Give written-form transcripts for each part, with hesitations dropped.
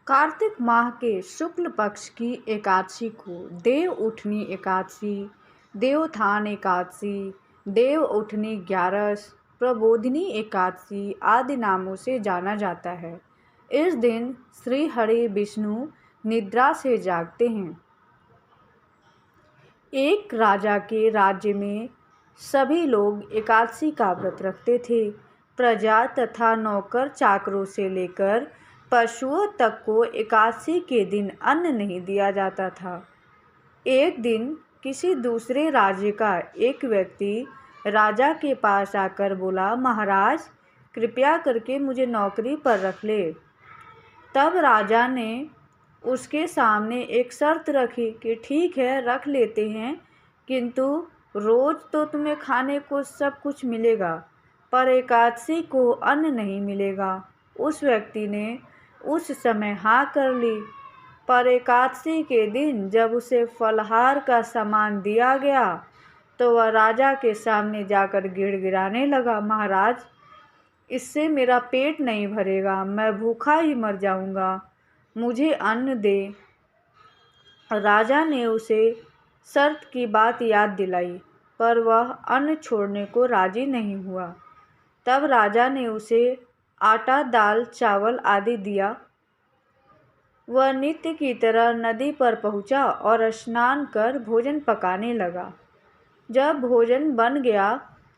कार्तिक माह के शुक्ल पक्ष की एकादशी को देव उठनी एकादशी, देवोत्थान एकादशी, देव उठनी ग्यारस, प्रबोधिनी एकादशी आदि नामों से जाना जाता है। इस दिन श्री हरि विष्णु निद्रा से जागते हैं। एक राजा के राज्य में सभी लोग एकादशी का व्रत रखते थे। प्रजा तथा नौकर चाकरों से लेकर पशुओं तक को एकादशी के दिन अन्न नहीं दिया जाता था। एक दिन किसी दूसरे राज्य का एक व्यक्ति राजा के पास आकर बोला, महाराज कृपया करके मुझे नौकरी पर रख ले। तब राजा ने उसके सामने एक शर्त रखी कि ठीक है रख लेते हैं, किंतु रोज़ तो तुम्हें खाने को सब कुछ मिलेगा, पर एकादशी को अन्न नहीं मिलेगा। उस व्यक्ति ने उस समय हाँ कर ली, पर एकादशी के दिन जब उसे फलाहार का सामान दिया गया तो वह राजा के सामने जाकर गिड़गिड़ाने लगा, महाराज इससे मेरा पेट नहीं भरेगा, मैं भूखा ही मर जाऊंगा, मुझे अन्न दे। राजा ने उसे शर्त की बात याद दिलाई, पर वह अन्न छोड़ने को राजी नहीं हुआ। तब राजा ने उसे आटा, दाल, चावल आदि दिया। वह नित्य की तरह नदी पर पहुंचा और स्नान कर भोजन पकाने लगा। जब भोजन बन गया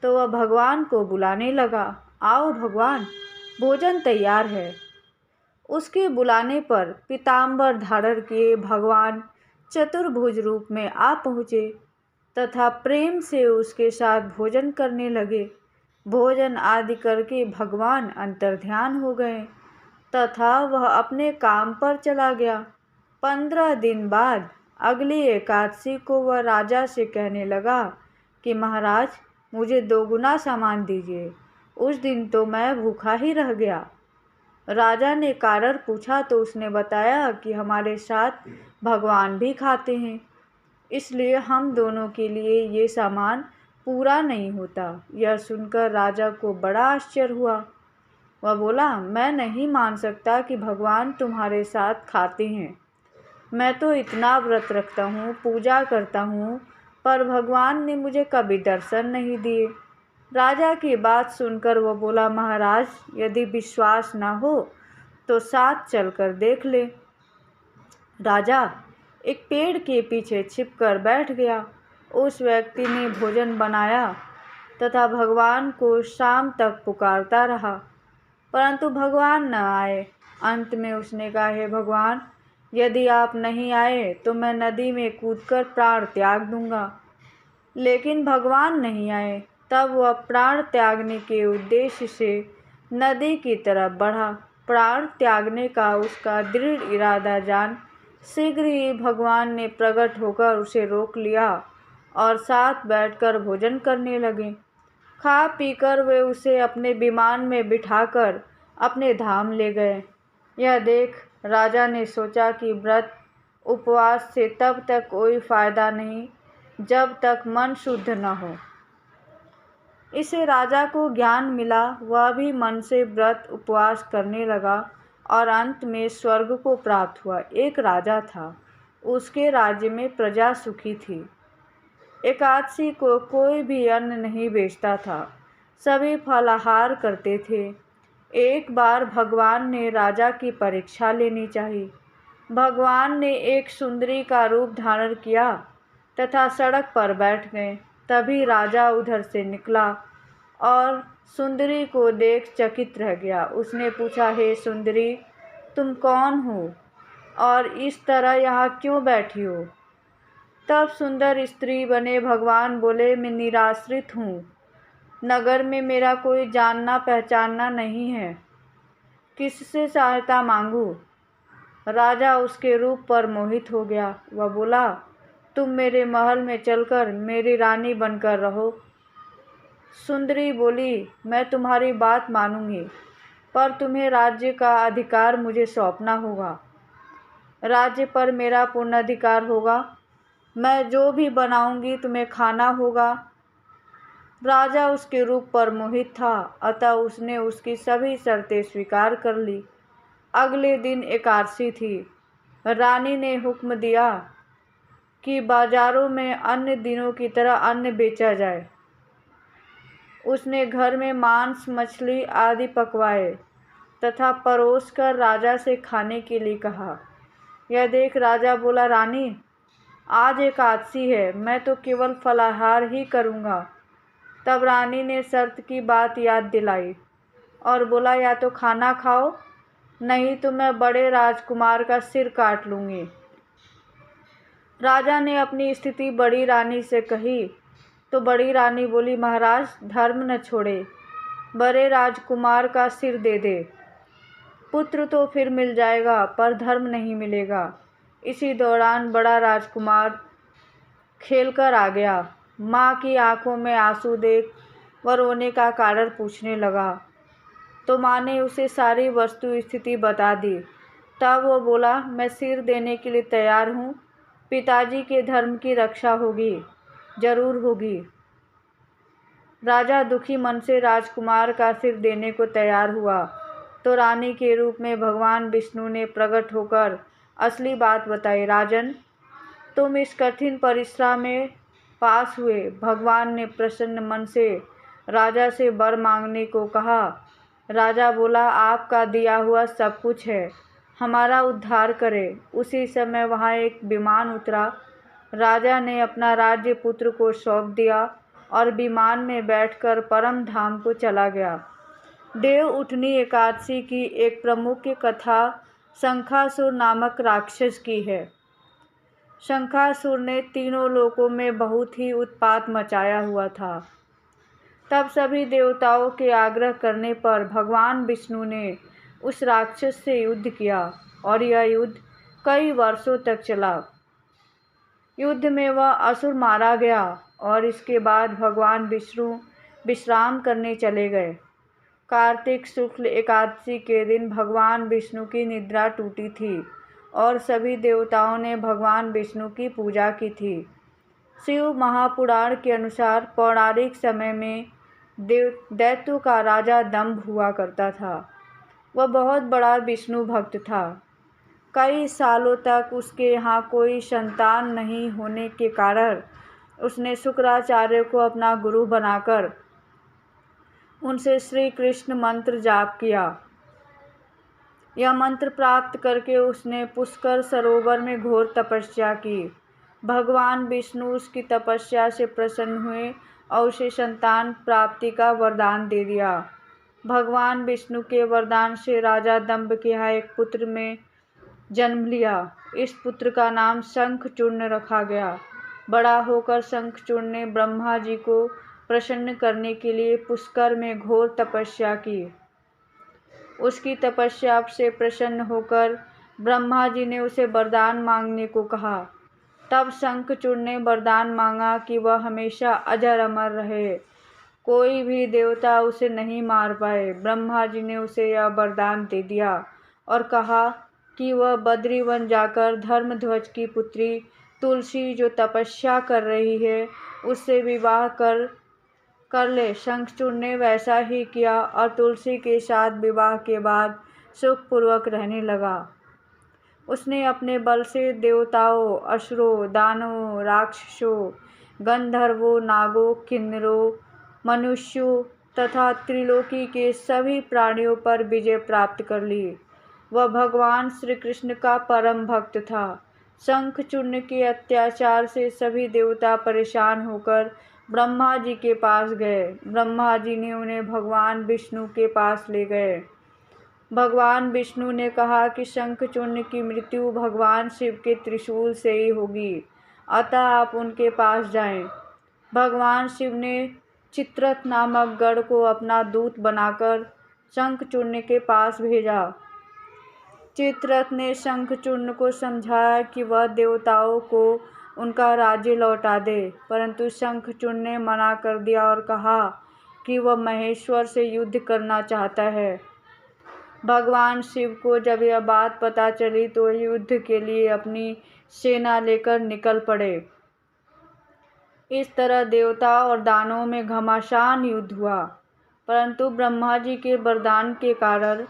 तो वह भगवान को बुलाने लगा, आओ भगवान भोजन तैयार है। उसके बुलाने पर पीताम्बर धारण किए भगवान चतुर्भुज रूप में आ पहुँचे तथा प्रेम से उसके साथ भोजन करने लगे। भोजन आदि करके भगवान अंतर्ध्यान हो गए तथा वह अपने काम पर चला गया। 15 दिन बाद अगली एकादशी को वह राजा से कहने लगा कि महाराज मुझे 2 गुना सामान दीजिए, उस दिन तो मैं भूखा ही रह गया। राजा ने कारण पूछा तो उसने बताया कि हमारे साथ भगवान भी खाते हैं, इसलिए हम दोनों के लिए ये सामान पूरा नहीं होता। यह सुनकर राजा को बड़ा आश्चर्य हुआ। वह बोला, मैं नहीं मान सकता कि भगवान तुम्हारे साथ खाते हैं। मैं तो इतना व्रत रखता हूँ, पूजा करता हूँ, पर भगवान ने मुझे कभी दर्शन नहीं दिए। राजा की बात सुनकर वह बोला, महाराज यदि विश्वास न हो तो साथ चलकर देख ले। राजा एक पेड़ के पीछे छिपकर बैठ गया। उस व्यक्ति ने भोजन बनाया तथा भगवान को शाम तक पुकारता रहा, परंतु भगवान न आए। अंत में उसने कहा, हे भगवान यदि आप नहीं आए तो मैं नदी में कूदकर प्राण त्याग दूंगा। लेकिन भगवान नहीं आए। तब वह प्राण त्यागने के उद्देश्य से नदी की तरफ बढ़ा। प्राण त्यागने का उसका दृढ़ इरादा जान शीघ्र ही भगवान ने प्रकट होकर उसे रोक लिया और साथ बैठकर भोजन करने लगे। खा पीकर वे उसे अपने विमान में बिठाकर अपने धाम ले गए। यह देख राजा ने सोचा कि व्रत उपवास से तब तक कोई फायदा नहीं जब तक मन शुद्ध न हो। इसे राजा को ज्ञान मिला, वह भी मन से व्रत उपवास करने लगा और अंत में स्वर्ग को प्राप्त हुआ। एक राजा था, उसके राज्य में प्रजा सुखी थी। एकादशी को कोई भी अन्न नहीं बेचता था, सभी फलाहार करते थे। एक बार भगवान ने राजा की परीक्षा लेनी चाहिए। भगवान ने एक सुंदरी का रूप धारण किया तथा सड़क पर बैठ गए। तभी राजा उधर से निकला और सुंदरी को देख चकित रह गया। उसने पूछा, हे सुंदरी तुम कौन हो और इस तरह यहाँ क्यों बैठी हो? तब सुंदर स्त्री बने भगवान बोले, मैं निराश्रित हूँ, नगर में मेरा कोई जानना पहचानना नहीं है, किससे सहायता मांगूं? राजा उसके रूप पर मोहित हो गया। वह बोला, तुम मेरे महल में चलकर मेरी रानी बनकर रहो। सुंदरी बोली, मैं तुम्हारी बात मानूंगी, पर तुम्हें राज्य का अधिकार मुझे सौंपना होगा। राज्य पर मेरा पूर्ण अधिकार होगा, मैं जो भी बनाऊंगी तुम्हें खाना होगा। राजा उसके रूप पर मोहित था, अतः उसने उसकी सभी शर्तें स्वीकार कर ली। अगले दिन एकादशी थी। रानी ने हुक्म दिया कि बाजारों में अन्य दिनों की तरह अन्न बेचा जाए। उसने घर में मांस, मछली आदि पकवाए तथा परोस कर राजा से खाने के लिए कहा। यह देख राजा बोला, रानी, आज एकादशी है, मैं तो केवल फलाहार ही करूँगा। तब रानी ने शर्त की बात याद दिलाई और बोला, या तो खाना खाओ, नहीं तो मैं बड़े राजकुमार का सिर काट लूँगी। राजा ने अपनी स्थिति बड़ी रानी से कही तो बड़ी रानी बोली, महाराज, धर्म न छोड़े, बड़े राजकुमार का सिर दे दे। पुत्र तो फिर मिल जाएगा पर धर्म नहीं मिलेगा। इसी दौरान बड़ा राजकुमार खेलकर आ गया। माँ की आंखों में आंसू देख वह रोने का कारण पूछने लगा तो माँ ने उसे सारी वस्तु स्थिति बता दी। तब वो बोला, मैं सिर देने के लिए तैयार हूँ, पिताजी के धर्म की रक्षा होगी, जरूर होगी। राजा दुखी मन से राजकुमार का सिर देने को तैयार हुआ तो रानी के रूप में भगवान विष्णु ने प्रकट होकर असली बात बताई। राजन, तुम इस कठिन परीक्षा में पास हुए। भगवान ने प्रसन्न मन से राजा से वर मांगने को कहा। राजा बोला, आपका दिया हुआ सब कुछ है, हमारा उद्धार करें। उसी समय वहाँ एक विमान उतरा। राजा ने अपना राज्य पुत्र को सौंप दिया और विमान में बैठकर परम धाम को चला गया। देव उठनी एकादशी की एक प्रमुख कथा शंखासुर नामक राक्षस की है। शंखासुर ने तीनों लोकों में बहुत ही उत्पात मचाया हुआ था। तब सभी देवताओं के आग्रह करने पर भगवान विष्णु ने उस राक्षस से युद्ध किया और यह युद्ध कई वर्षों तक चला। युद्ध में वह असुर मारा गया और इसके बाद भगवान विष्णु विश्राम करने चले गए। कार्तिक शुक्ल एकादशी के दिन भगवान विष्णु की निद्रा टूटी थी और सभी देवताओं ने भगवान विष्णु की पूजा की थी। शिव महापुराण के अनुसार पौराणिक समय में दैत्यों का राजा दंभ हुआ करता था। वह बहुत बड़ा विष्णु भक्त था। कई सालों तक उसके यहाँ कोई संतान नहीं होने के कारण उसने शुक्राचार्य को अपना गुरु बनाकर उनसे श्री कृष्ण मंत्र जाप किया। यह मंत्र प्राप्त करके उसने पुष्कर सरोवर में घोर तपस्या की। भगवान विष्णु उसकी तपस्या से प्रसन्न हुए और उसे संतान प्राप्ति का वरदान दे दिया। भगवान विष्णु के वरदान से राजा दंभ के यहाँ एक पुत्र में जन्म लिया। इस पुत्र का नाम शंखचूर्ण रखा गया। बड़ा होकर शंखचूर्ण ने ब्रह्मा जी को प्रसन्न करने के लिए पुष्कर में घोर तपस्या की। उसकी तपस्या से प्रसन्न होकर ब्रह्मा जी ने उसे वरदान मांगने को कहा। तब शंखचूर्ण ने वरदान मांगा कि वह हमेशा अजर अमर रहे, कोई भी देवता उसे नहीं मार पाए। ब्रह्मा जी ने उसे यह वरदान दे दिया और कहा कि वह बद्रीवन जाकर धर्मध्वज की पुत्री तुलसी जो तपस्या कर रही है उससे विवाह कर ले। शंखचूर्ण ने वैसा ही किया और तुलसी के साथ विवाह के बाद सुखपूर्वक रहने लगा। उसने अपने बल से देवताओं, असुरों, दानवों, राक्षसों, गंधर्वों, नागों, किन्नरों, मनुष्यों तथा त्रिलोकी के सभी प्राणियों पर विजय प्राप्त कर ली। वह भगवान श्री कृष्ण का परम भक्त था। शंखचूर्ण के अत्याचार से सभी देवता परेशान होकर ब्रह्मा जी के पास गए। ब्रह्मा जी ने उन्हें भगवान विष्णु के पास ले गए। भगवान विष्णु ने कहा कि शंखचूर्ण की मृत्यु भगवान शिव के त्रिशूल से ही होगी, अतः आप उनके पास जाएं। भगवान शिव ने चित्ररथ नामक गण को अपना दूत बनाकर शंखचूर्ण के पास भेजा। चित्ररथ ने शंखचूर्ण को समझाया कि वह देवताओं को उनका राज्य लौटा दे, परंतु शंखचूर्ण ने मना कर दिया और कहा कि वह महेश्वर से युद्ध करना चाहता है। भगवान शिव को जब यह बात पता चली तो युद्ध के लिए अपनी सेना लेकर निकल पड़े। इस तरह देवता और दानवों में घमासान युद्ध हुआ, परंतु ब्रह्मा जी के वरदान के कारण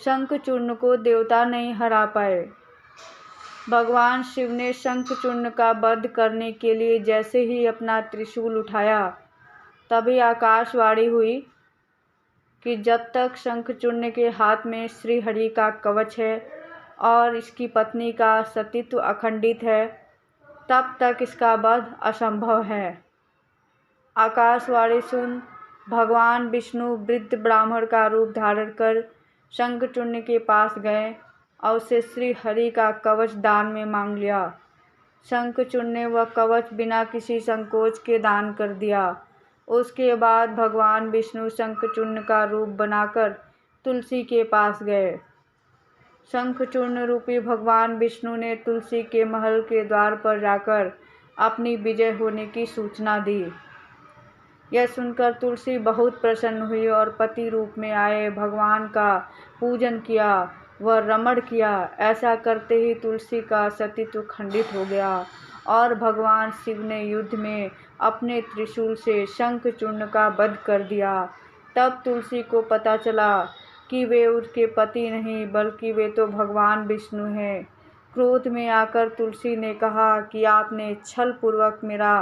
शंखचूर्ण को देवता नहीं हरा पाए। भगवान शिव ने शंखचूर्ण का वध करने के लिए जैसे ही अपना त्रिशूल उठाया, तभी आकाशवाणी हुई कि जब तक शंखचूर्ण के हाथ में श्री हरि का कवच है और इसकी पत्नी का सतीत्व अखंडित है, तब तक इसका वध असंभव है। आकाशवाणी सुन भगवान विष्णु वृद्ध ब्राह्मण का रूप धारण कर शंखचूर्ण के पास गए और उसे श्री हरि का कवच दान में मांग लिया। शंखचूर्ण ने वह कवच बिना किसी संकोच के दान कर दिया। उसके बाद भगवान विष्णु शंखचूर्ण का रूप बनाकर तुलसी के पास गए। शंखचूर्ण रूपी भगवान विष्णु ने तुलसी के महल के द्वार पर जाकर अपनी विजय होने की सूचना दी। यह सुनकर तुलसी बहुत प्रसन्न हुई और पति रूप में आए भगवान का पूजन किया व रमण किया। ऐसा करते ही तुलसी का सतीत्व खंडित हो गया और भगवान शिव ने युद्ध में अपने त्रिशूल से शंखचूर्ण का वध कर दिया। तब तुलसी को पता चला कि वे उसके पति नहीं बल्कि वे तो भगवान विष्णु हैं। क्रोध में आकर तुलसी ने कहा कि आपने छल पूर्वक मेरा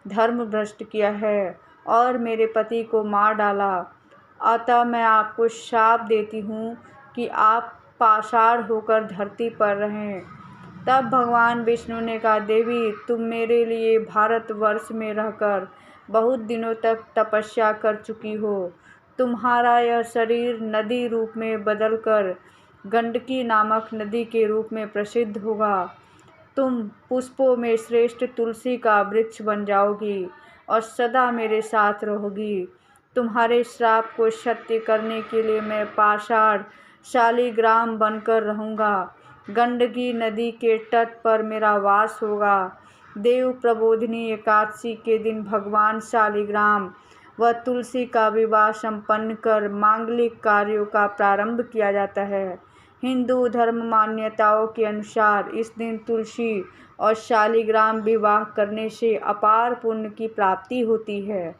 धर्म भ्रष्ट किया है और मेरे पति को मार डाला, अतः मैं आपको शाप देती हूँ कि आप पाषाण होकर धरती पर रहें। तब भगवान विष्णु ने कहा, देवी तुम मेरे लिए भारतवर्ष में रहकर बहुत दिनों तक तपस्या कर चुकी हो। तुम्हारा यह शरीर नदी रूप में बदलकर गंडकी नामक नदी के रूप में प्रसिद्ध होगा। तुम पुष्पों में श्रेष्ठ तुलसी का वृक्ष बन जाओगी और सदा मेरे साथ रहोगी। तुम्हारे श्राप को सत्य करने के लिए मैं पाषाण शालिग्राम बनकर रहूँगा। गंडकी नदी के तट पर मेरा वास होगा। देव प्रबोधिनी एकादशी के दिन भगवान शालिग्राम व तुलसी का विवाह संपन्न कर मांगलिक कार्यों का प्रारंभ किया जाता है। हिंदू धर्म मान्यताओं के अनुसार इस दिन तुलसी और शालिग्राम विवाह करने से अपार पुण्य की प्राप्ति होती है।